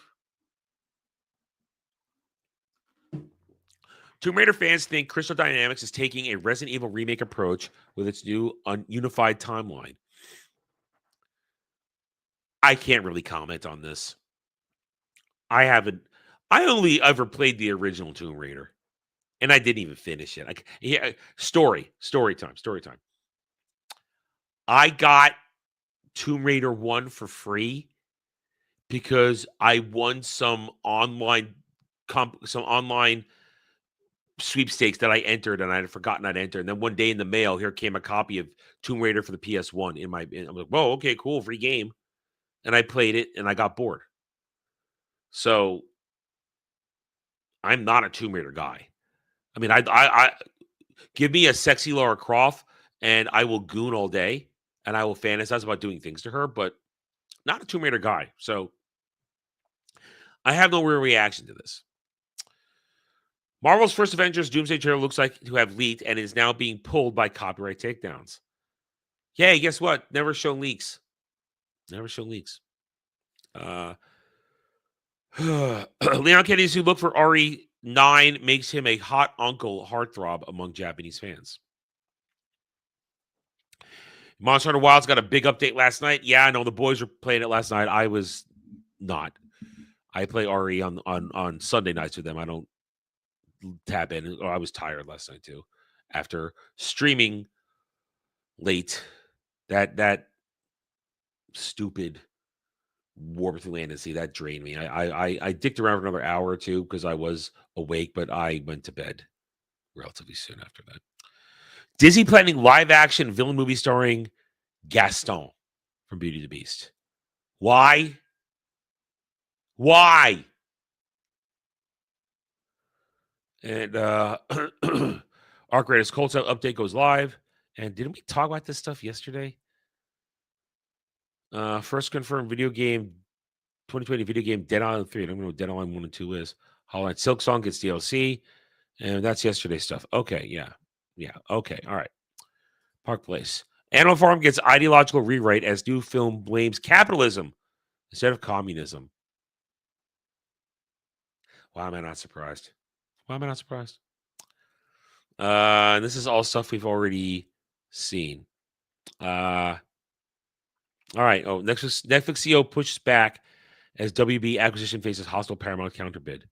Tomb Raider fans think Crystal Dynamics is taking a Resident Evil remake approach with its new unified timeline. I can't really comment on this. I only ever played the original Tomb Raider, and I didn't even finish it. Story time. I got Tomb Raider 1 for free because I won some online sweepstakes that I entered, and I had forgotten I'd entered. And then one day in the mail, here came a copy of Tomb Raider for the PS1 I'm like, whoa, okay, cool, free game. And I played it, and I got bored. So I'm not a Tomb Raider guy. I mean, I give me a sexy Lara Croft, and I will goon all day, and I will fantasize about doing things to her, but not a Tomb Raider guy. So I have no real reaction to this. Marvel's first Avengers Doomsday trailer looks like to have leaked and is now being pulled by copyright takedowns. Hey, guess what? Never show leaks. Leon Kennedy's who look for RE9 makes him a hot uncle heartthrob among Japanese fans. Monster Hunter Wilds got a big update last night. Yeah, I know the boys were playing it last night. I was not. I play RE on Sunday nights with them. I don't tap in. I was tired last night too. After streaming late, that stupid War with Atlantis, that drained me. I dicked around for another hour or two because I was awake, but I went to bed relatively soon after that. Disney planning live action villain movie starring Gaston from Beauty and the Beast. Why? And Arc Raiders Colts update goes live. And didn't we talk about this stuff yesterday? First confirmed video game, 2020 video game Dead Island 3. I don't know what Dead Island 1 and 2 is. Hollow Silk Song gets DLC. And that's yesterday's stuff. Okay, yeah. Okay, all right. Park Place. Animal Farm gets ideological rewrite as new film blames capitalism instead of communism. Why am I not surprised? This is all stuff we've already seen. All right. Oh, Netflix CEO pushes back as WB acquisition faces hostile Paramount counterbid.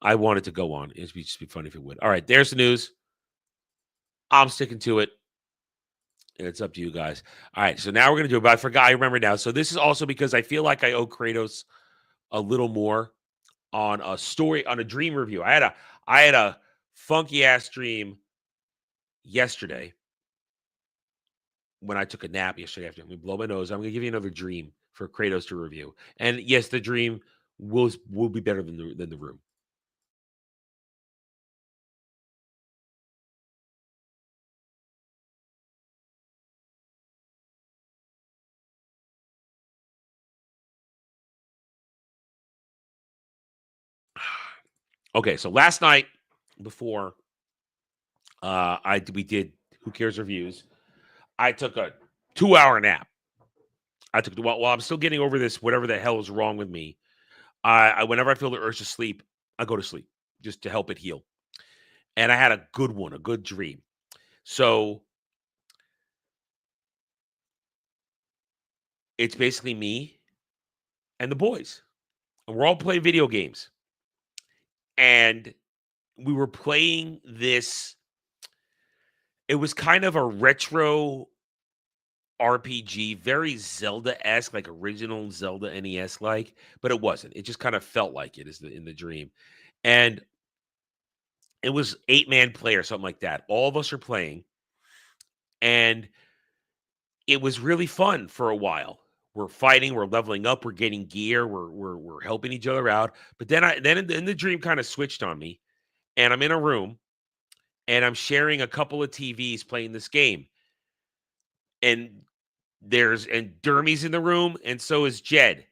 I want it to go on. It'd just be funny if it would. All right, there's the news. I'm sticking to it. And it's up to you guys. All right, so now we're going to do it, but I forgot. I remember now. So this is also because I feel like I owe Kratos a little more on a dream review. I had a funky ass dream yesterday when I took a nap yesterday afternoon. Let me blow my nose. I'm going to give you another dream for Kratos to review. And yes, the dream will be better than the room. Okay, so last night before we did Who Cares reviews, I took a 2-hour nap. While I'm still getting over this, whatever the hell is wrong with me. Whenever I feel the urge to sleep, I go to sleep just to help it heal. And I had a good one, a good dream. So it's basically me and the boys. And we're all playing video games. And we were playing this. It was kind of a retro RPG, very Zelda-esque, like original Zelda NES-like, but it wasn't. It just kind of felt like it in the dream. And it was 8-man play or something like that. All of us are playing. And it was really fun for a while. We're fighting, we're leveling up, we're getting gear, we're helping each other out. But then in the dream kind of switched on me, and I'm in a room and I'm sharing a couple of TVs playing this game. And Dermy's in the room, and so is Jed.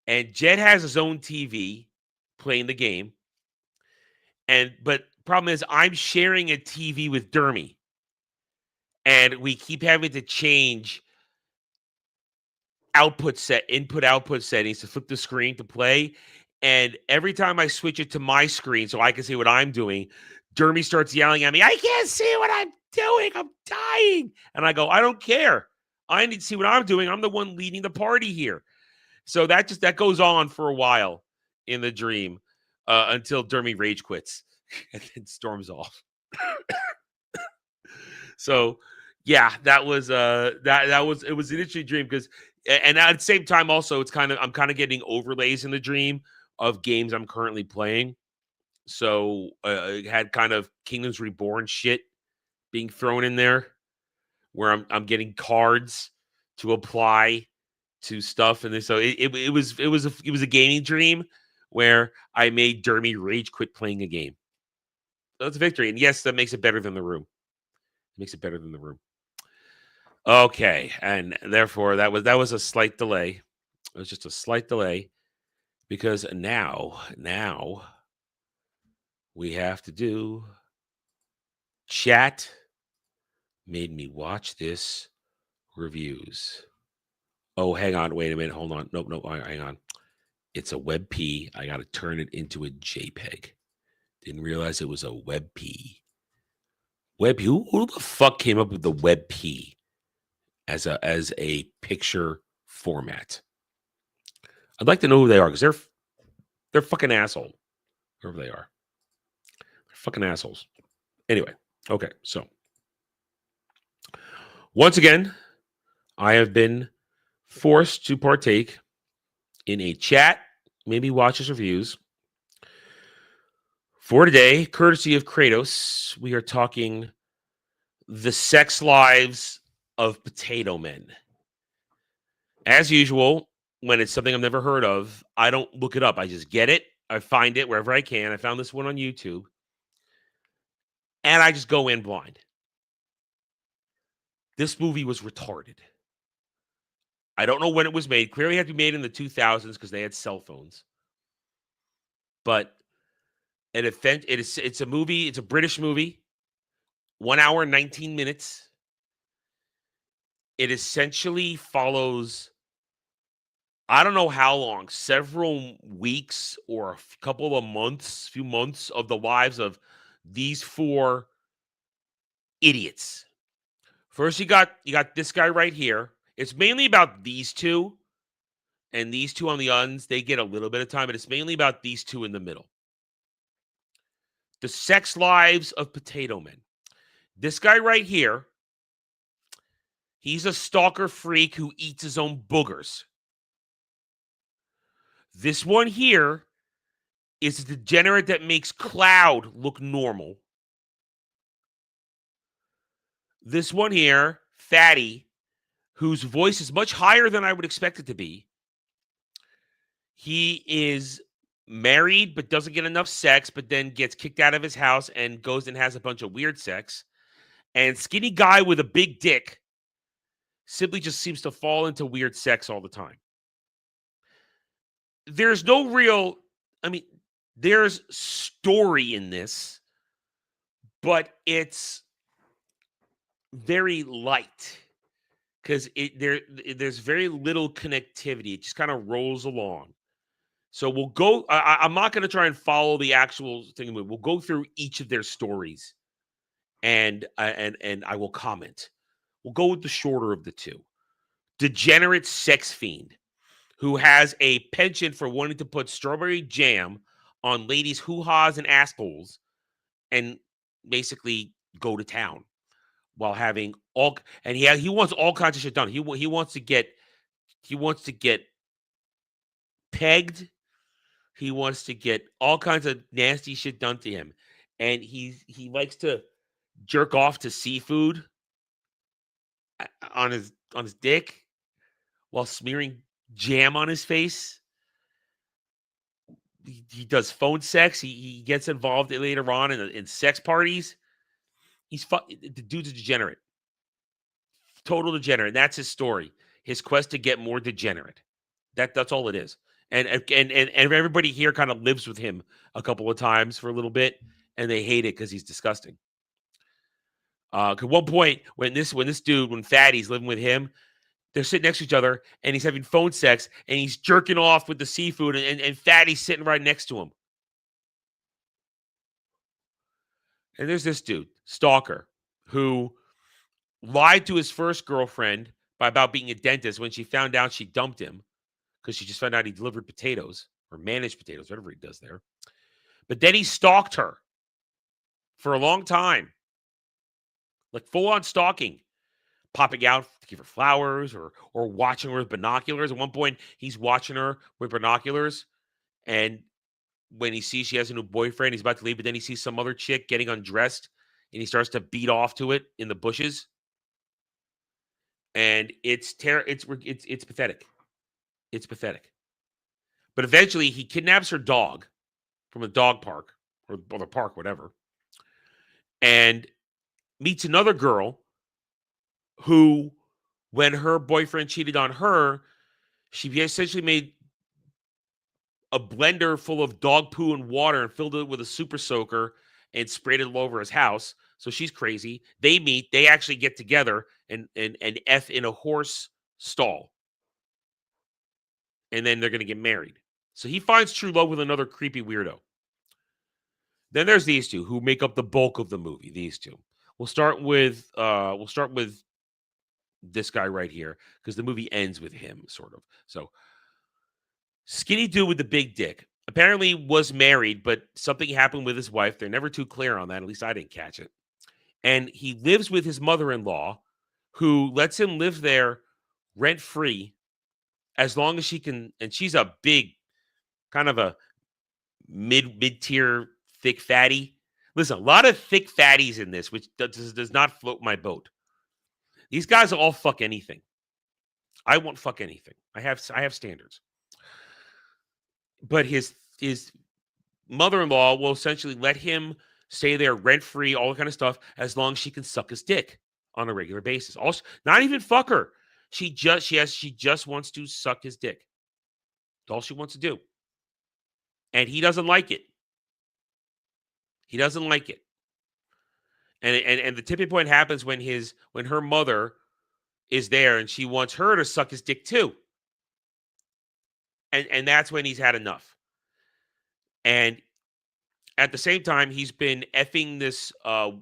And Jed has his own TV playing the game. But problem is I'm sharing a TV with Dermy. And we keep having to change input output settings to flip the screen to play. And every time I switch it to my screen so I can see what I'm doing, Dermy starts yelling at me, I can't see what I'm doing. I'm dying. And I go, I don't care. I need to see what I'm doing. I'm the one leading the party here. So that goes on for a while in the dream until Dermy rage quits and then storms off. So yeah, that was it was an interesting dream because, and at the same time also I'm kind of getting overlays in the dream of games I'm currently playing. So it had kind of Kingdoms Reborn shit being thrown in there where I'm getting cards to apply to stuff, and so it was a gaming dream where I made Dermy rage quit playing a game. So it's a victory, and yes, that makes it better than the room. It makes it better than the room. Okay, and therefore that was a slight delay. It was just a slight delay because now we have to do chat made me watch this reviews. Oh, hang on, wait a minute, hold on. Nope, hang on. It's a WebP. I got to turn it into a JPEG. Didn't realize it was a WebP. WebP. Who the fuck came up with the WebP as a picture format? I'd like to know who they are because they're fucking asshole. Whoever they are, they're fucking assholes. Anyway, okay. So once again, I have been forced to partake in a chat, maybe watches reviews. For today, courtesy of Kratos, we are talking the sex lives of potato men. As usual, when it's something I've never heard of, I don't look it up. I just get it. I find it wherever I can. I found this one on YouTube. And I just go in blind. This movie was retarded. I don't know when it was made. Clearly it had to be made in the 2000s because they had cell phones. But it's a movie. It's a British movie. 1 hour, 19 minutes. It essentially follows, I don't know how long, several weeks or a couple of months, few months of the lives of these four idiots. First, you got this guy right here. It's mainly about these two, and these two on the uns, they get a little bit of time, but it's mainly about these two in the middle. The sex lives of potato men. This guy right here, he's a stalker freak who eats his own boogers. This one here is a degenerate that makes Cloud look normal. This one here, Fatty, whose voice is much higher than I would expect it to be. He is married but doesn't get enough sex, but then gets kicked out of his house and goes and has a bunch of weird sex. And skinny guy with a big dick simply just seems to fall into weird sex all the time. There's no real, there's story in this, but it's very light because there's very little connectivity. It just kind of rolls along. So we'll go. I'm not going to try and follow the actual thing. We'll go through each of their stories, and I will comment. We'll go with the shorter of the two. Degenerate sex fiend who has a penchant for wanting to put strawberry jam on ladies' hoo-haws and assholes, and basically go to town while having all. And he wants all kinds of shit done. He wants to get pegged. He wants to get all kinds of nasty shit done to him. And he likes to jerk off to seafood on his dick while smearing jam on his face. He does phone sex. He gets involved later on in sex parties. The dude's a degenerate. Total degenerate. And that's his story. His quest to get more degenerate. That's all it is. And everybody here kind of lives with him a couple of times for a little bit, and they hate it because he's disgusting. At one point, when Fatty's living with him, they're sitting next to each other, and he's having phone sex, and he's jerking off with the seafood, and Fatty's sitting right next to him. And there's this dude, Stalker, who lied to his first girlfriend about being a dentist when she found out she dumped him, because she just found out he delivered potatoes or managed potatoes, whatever he does there. But then he stalked her for a long time, like full-on stalking, popping out to give her flowers or watching her with binoculars. At one point, he's watching her with binoculars, and when he sees she has a new boyfriend, he's about to leave, but then he sees some other chick getting undressed, and he starts to beat off to it in the bushes. And it's pathetic. It's pathetic. But eventually, he kidnaps her dog from a dog park or the park, whatever, and meets another girl who, when her boyfriend cheated on her, she essentially made a blender full of dog poo and water and filled it with a super soaker and sprayed it all over his house. So she's crazy. They meet. They actually get together and F in a horse stall. And then they're going to get married. So he finds true love with another creepy weirdo. Then there's these two who make up the bulk of the movie. These two. We'll start with this guy right here, because the movie ends with him, sort of. So, skinny dude with the big dick apparently was married, but something happened with his wife. They're never too clear on that. At least I didn't catch it. And he lives with his mother-in-law, who lets him live there rent-free as long as she can. And she's a big, kind of a mid-tier thick fatty. Listen, a lot of thick fatties in this, which does not float my boat. These guys will all fuck anything. I won't fuck anything. I have standards. But his mother-in-law will essentially let him stay there rent-free, all that kind of stuff, as long as she can suck his dick on a regular basis. Also, not even fuck her. She just wants to suck his dick. That's all she wants to do. And he doesn't like it. He doesn't like it. And the tipping point happens when her mother is there and she wants her to suck his dick too. And that's when he's had enough. And at the same time, he's been effing this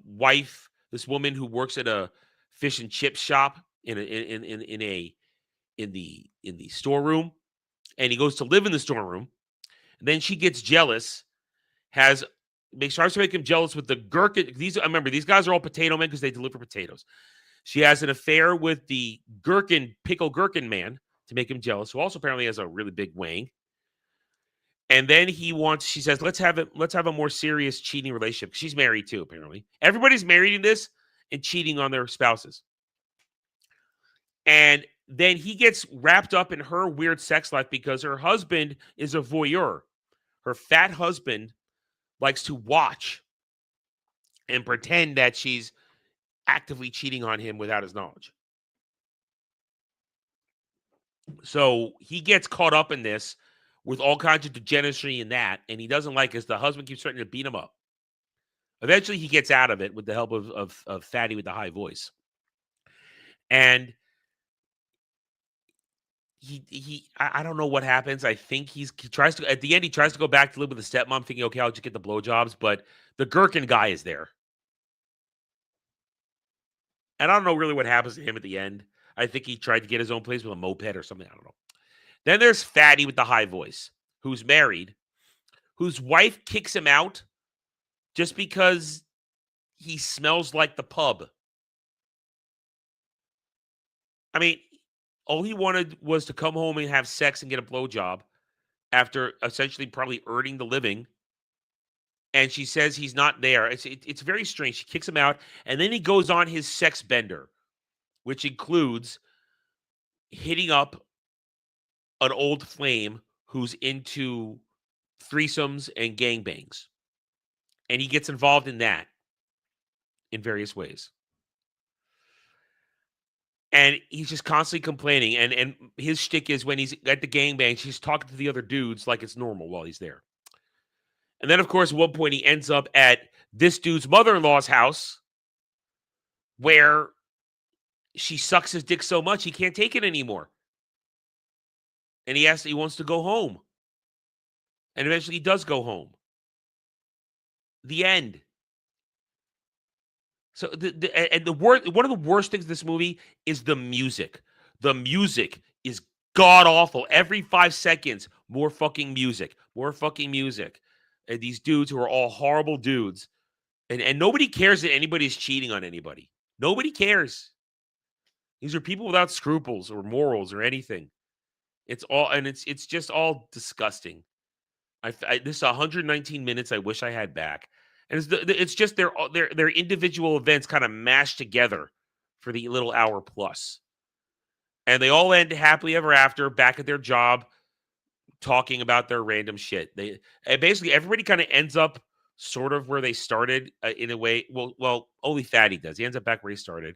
wife, this woman who works at a fish and chip shop in the storeroom, and he goes to live in the storeroom. And then she gets jealous, starts to make him jealous with the gherkin. Remember, these guys are all potato men because they deliver potatoes. She has an affair with the pickle gherkin man to make him jealous, who also apparently has a really big wang. And then she says, let's have a more serious cheating relationship. She's married too, apparently. Everybody's married in this and cheating on their spouses. And then he gets wrapped up in her weird sex life because her husband is a voyeur. Her fat husband likes to watch and pretend that she's actively cheating on him without his knowledge. So he gets caught up in this with all kinds of degeneracy in that, and he doesn't like it, as the husband keeps threatening to beat him up. Eventually, he gets out of it with the help of Fatty with the high voice. And I don't know what happens. I think he tries to, at the end, he tries to go back to live with the stepmom, thinking, okay, I'll just get the blowjobs, but the Gherkin guy is there. And I don't know really what happens to him at the end. I think he tried to get his own place with a moped or something. I don't know. Then there's Fatty with the high voice, who's married, whose wife kicks him out just because he smells like the pub. I mean, all he wanted was to come home and have sex and get a blowjob after essentially probably earning the living. And she says he's not there. It's very strange. She kicks him out, and then he goes on his sex bender, which includes hitting up an old flame who's into threesomes and gangbangs. And he gets involved in that in various ways. And he's just constantly complaining. And his shtick is when he's at the gangbangs, he's talking to the other dudes like it's normal while he's there. And then, of course, at one point, he ends up at this dude's mother-in-law's house where she sucks his dick so much he can't take it anymore. And he wants to go home. And eventually he does go home. The end. So one of the worst things in this movie is the music. The music is god-awful. Every 5 seconds, more fucking music. More fucking music. And these dudes who are all horrible dudes. And nobody cares that anybody's cheating on anybody. Nobody cares. These are people without scruples or morals or anything. It's just all disgusting. This 119 minutes I wish I had back. And it's just their individual events kind of mashed together for the little hour plus. And they all end happily ever after, back at their job, talking about their random shit. Basically everybody kind of ends up sort of where they started in a way. Well, only Fatty does. He ends up back where he started.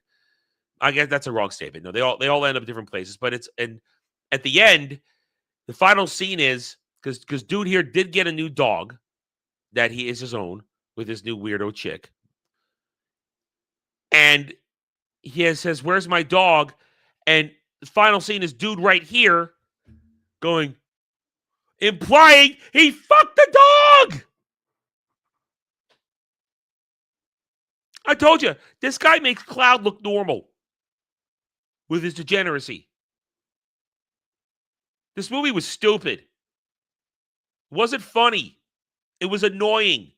I guess that's a wrong statement. No, they all end up different places. But at the end, the final scene is because dude here did get a new dog that he is his own with his new weirdo chick. And he says, "Where's my dog?" And the final scene is dude right here going, implying he fucked the dog. I told you, this guy makes Cloud look normal with his degeneracy. This movie was stupid. It wasn't funny. It was annoying.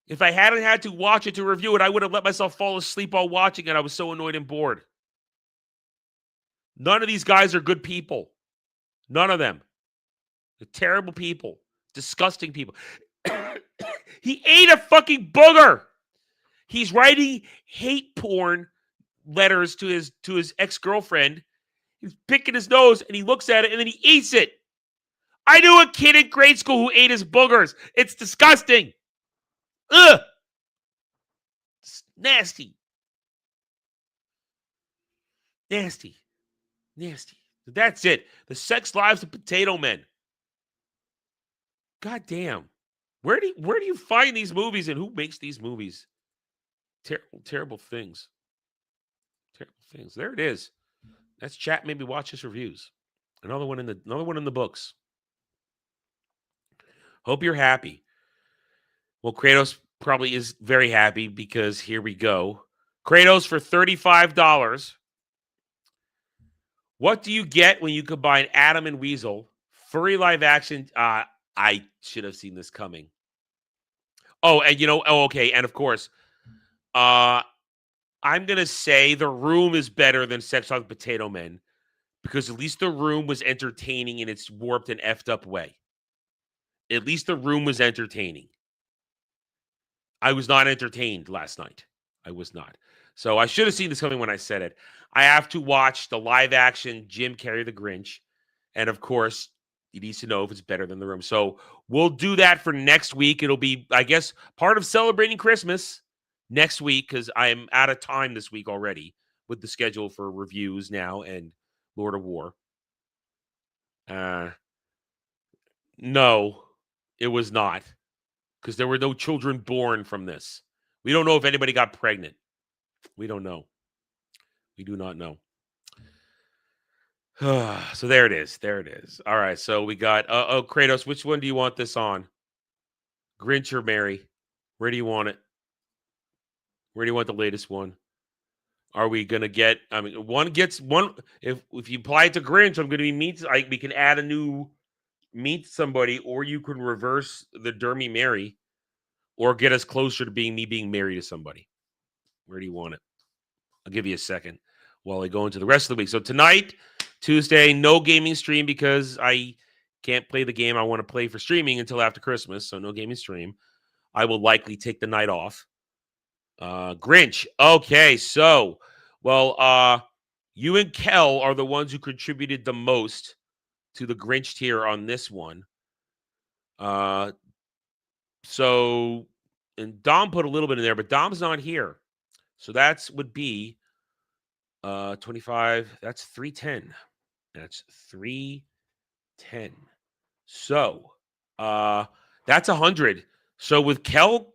If I hadn't had to watch it to review it, I would have let myself fall asleep while watching it. I was so annoyed and bored. None of these guys are good people. None of them. They're terrible people. Disgusting people. He ate a fucking booger. He's writing hate porn letters to his ex-girlfriend. He's picking his nose and he looks at it and then he eats it. I knew a kid in grade school who ate his boogers. It's disgusting. Ugh. It's nasty. Nasty. Nasty. That's it. The Sex Lives of Potato Men. God damn. Where do you find these movies and who makes these movies? Terrible, terrible things. Terrible things. There it is. That's chat. Maybe watch his reviews. Another one in the books. Hope you're happy. Well, Kratos probably is very happy because here we go. Kratos for $35. What do you get when you combine Adam and Weasel? Furry live action. I should have seen this coming. Oh, and okay. And of course, I'm going to say The Room is better than Sex Lives of Potato Men because at least The Room was entertaining in its warped and effed up way. At least The Room was entertaining. I was not entertained last night. I was not. So I should have seen this coming when I said it. I have to watch the live action Jim Carrey the Grinch. And of course, he needs to know if it's better than The Room. So we'll do that for next week. It'll be, I guess, part of celebrating Christmas next week because I'm out of time this week already with the schedule for reviews now and Lord of War. No, it was not because there were no children born from this. We don't know if anybody got pregnant. We don't know. We do not know. So there it is. There it is. All right. So we got Kratos, which one do you want this on? Grinch or Mary? Where do you want it? Where do you want the latest one? Are we gonna get? I mean, one gets one. If you apply it to Grinch, I'm gonna be we can add a new meet somebody, or you can reverse the Dermy Mary, or get us closer to me being married to somebody. Where do you want it? I'll give you a second while I go into the rest of the week. So tonight, Tuesday, no gaming stream because I can't play the game I want to play for streaming until after Christmas. So no gaming stream. I will likely take the night off. Grinch. Okay, so you and Kel are the ones who contributed the most to the Grinch tier on this one. So and Dom put a little bit in there, but Dom's not here. So that's would be 25. That's 310. That's 310. So that's 100. So with Kel,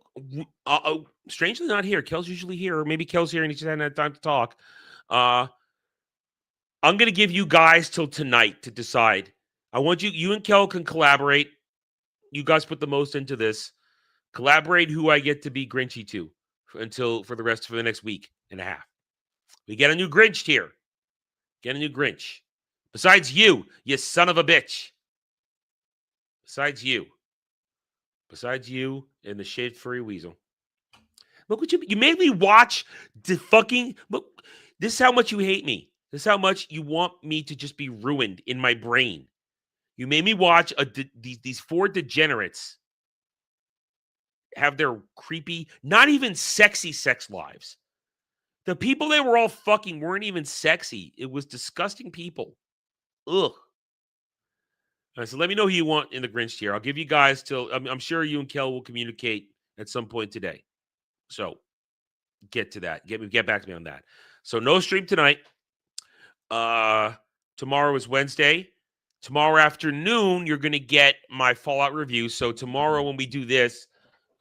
strangely not here. Kel's usually here, or maybe Kel's here and he just hadn't had time to talk. I'm gonna give you guys till tonight to decide. I want you and Kel can collaborate. You guys put the most into this. Collaborate who I get to be Grinchy to for the next week and a half. We get a new Grinch here. Get a new Grinch. Besides you son of a bitch. Besides you and the shaved furry weasel. Look what you made me watch the fucking look. This is how much you hate me. This is how much you want me to just be ruined in my brain. You made me watch these four degenerates have their creepy, not even sexy sex lives. The people they were all fucking weren't even sexy. It was disgusting people. Ugh. All right, so let me know who you want in the Grinch tier. I'll give you guys till I'm sure you and Kel will communicate at some point today. So get to that. Get back to me on that. So no stream tonight. Tomorrow is Wednesday. Tomorrow afternoon, you're going to get my Fallout review. So tomorrow when we do this,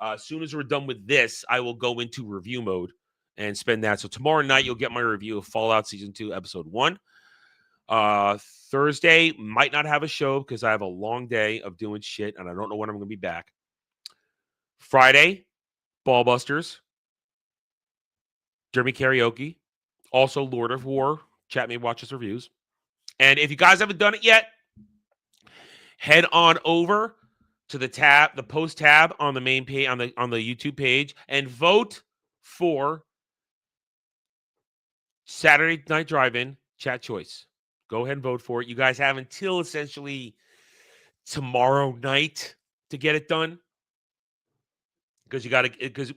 as soon as we're done with this, I will go into review mode and spend that. So tomorrow night, you'll get my review of Fallout Season 2, Episode 1. Thursday, might not have a show because I have a long day of doing shit, and I don't know when I'm going to be back. Friday, Ballbusters, Derby Karaoke, also Lord of War, chat me, watch us reviews. And if you guys haven't done it yet, head on over to the post tab on the main page on the YouTube page and vote for Saturday Night Drive-In Chat Choice. Go ahead and vote for it. You guys have until essentially tomorrow night to get it done. Because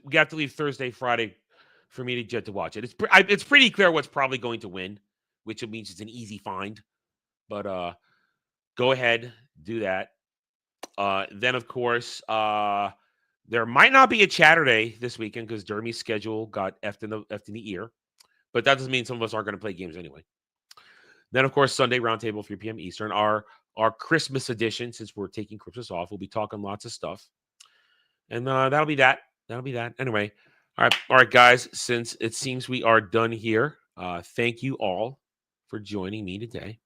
we have to leave Thursday, Friday for me to get to watch it. It's pretty clear what's probably going to win, which means it's an easy find. But go ahead, do that. Then, of course, there might not be a Chatterday this weekend because Dermy's schedule got effed in the ear. But that doesn't mean some of us aren't going to play games anyway. Then, of course, Sunday Roundtable, 3 p.m. Eastern. Our Christmas edition, since we're taking Christmas off, we'll be talking lots of stuff. And that'll be that. That'll be that. Anyway, all right, guys. Since it seems we are done here, thank you all for joining me today.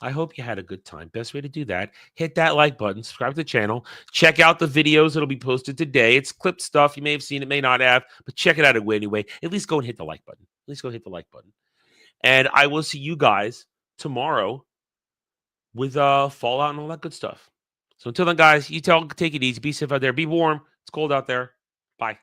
I hope you had a good time. Best way to do that, hit that like button, subscribe to the channel, check out the videos that'll be posted today. It's clipped stuff. You may have seen it, may not have, but check it out anyway. At least go and hit the like button. At least go hit the like button. And I will see you guys tomorrow with Fallout and all that good stuff. So until then, guys, take it easy. Be safe out there. Be warm. It's cold out there. Bye.